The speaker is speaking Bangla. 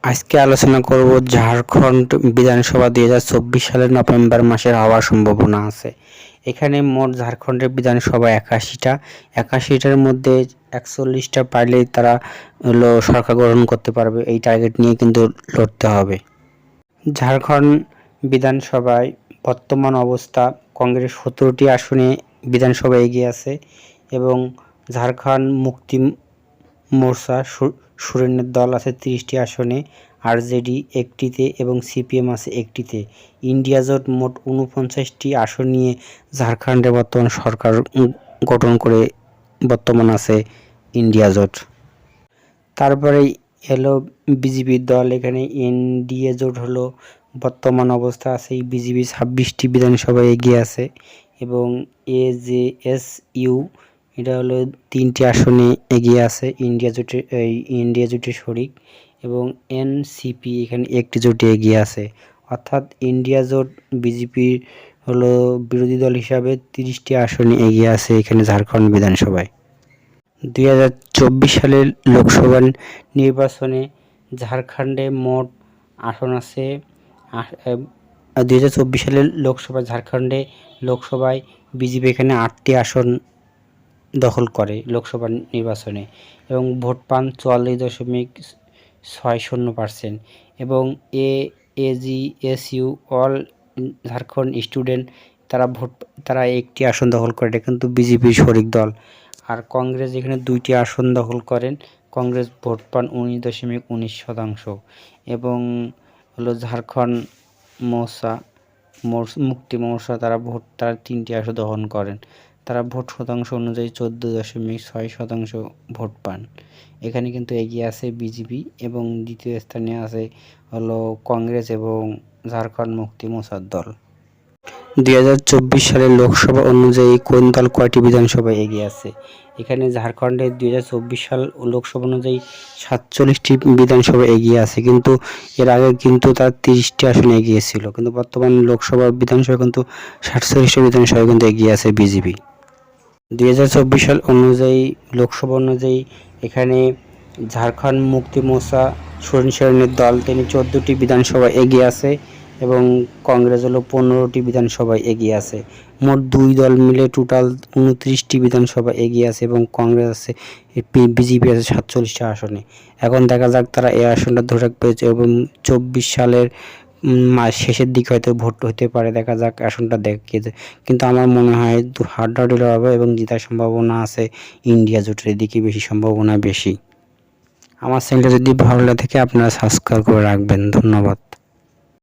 আজকে আলোচনা করব ঝাড়খণ্ড বিধানসভা 2024 সালের নভেম্বর মাসের হওয়ার সম্ভাবনা আছে। এখানে মোট ঝাড়খণ্ডের বিধানসভা 81টার মধ্যে 41টা পাইলেই তারা সরকার গঠন করতে পারবে। এই টার্গেট নিয়ে কিন্তু লড়তে হবে। ঝাড়খণ্ড বিধানসভায় বর্তমান অবস্থা কংগ্রেস 17টি আসনে বিধানসভা এগিয়ে আছে এবং ঝাড়খণ্ড মুক্তি মোর্চা সুরেনের দল আছে 30টি আসনে, আরজেডি একটিতে এবং সিপিএম আছে একটিতে। ইন্ডিয়া জোট মোট 49টি আসন নিয়ে ঝাড়খণ্ডে বর্তমান সরকার গঠন করে বর্তমান আছে ইন্ডিয়া জোট। তারপরে এলো বিজেপির দল, এখানে এনডিএ জোট হলো বর্তমান অবস্থা আছে এই বিজেপি 26টি বিধানসভায় এগিয়ে আছে এবং এজেএসইউ এটা হলো 3টি আসনে এগিয়ে আছে ইন্ডিয়া জোটের শরিক এবং এনসিপি এখানে একটি জোটে এগিয়ে আছে। অর্থাৎ ইন্ডিয়া জোট বিজেপির হলো বিরোধী দল হিসাবে 30টি আসনে এগিয়ে আছে এখানে ঝাড়খণ্ড বিধানসভায়। 2024 সালের লোকসভা নির্বাচনে ঝাড়খণ্ডে মোট আসন আছে 2024 সালের ঝাড়খণ্ডে লোকসভায় বিজেপি এখানে 8টি আসন দখল করে লোকসভা নির্বাচনে এবং ভোট পান 44.60% এবং এজিএসইউ অল ঝাড়খণ্ড স্টুডেন্ট তারা একটি আসন দখল করে, এটা কিন্তু বিজেপির শরিক দল। আর কংগ্রেস এখানে 2টি আসন দখল করেন, কংগ্রেস ভোট পান 19.19% এবং হলো ঝাড়খণ্ড মুক্তি মোর্চা তারা 3টি আসন দখল করেন, তারা ভোট শতাংশ অনুযায়ী 14.6% ভোট পান। এখানে কিন্তু এগিয়ে আছে বিজেপি এবং দ্বিতীয় স্থানে আছে হলো কংগ্রেস এবং ঝাড়খণ্ড মুক্তি মোর্চার দল। 2024 সালের লোকসভা অনুযায়ী কোন দল কয়টি বিধানসভায় এগিয়ে আছে? এখানে ঝাড়খণ্ডে 2024 সাল লোকসভা অনুযায়ী 47টি বিধানসভা এগিয়ে আছে, কিন্তু এর আগে কিন্তু তার 30টি আসনে এগিয়ে ছিল, কিন্তু বর্তমান লোকসভা বিধানসভা কিন্তু 47টি বিধানসভায় কিন্তু এগিয়ে আছে বিজেপি। 2024 সাল অনুযায়ী লোকসভা অনুযায়ী এখানে ঝাড়খণ্ড মুক্তি মোর্চা সোরেনের দল তিনি 14টি বিধানসভায় এগিয়ে আছে এবং কংগ্রেস হলো 15টি বিধানসভায় এগিয়ে আছে। মোট 2 দল মিলে টোটাল 29টি বিধানসভা এগিয়ে আছে এবং কংগ্রেস আছে বিজেপি আছে 47টা আসনে। এখন দেখা যাক তারা এই আসনটা ধরে রাখবে এবং 24 সালের শেষের দিকে হয়তো ভোট হতে পারে, দেখা যাক আসনটা দেখে। কিন্তু আমার মনে হয় হাড্ডাহাড্ডি হবে এবং জেতার সম্ভাবনা আছে ইন্ডিয়া জোটের দিকে বেশি সম্ভাবনা বেশি। আমার চ্যানেলটা যদি ভালো লাগে থাকে আপনারা সাবস্ক্রাইব করে রাখবেন। ধন্যবাদ।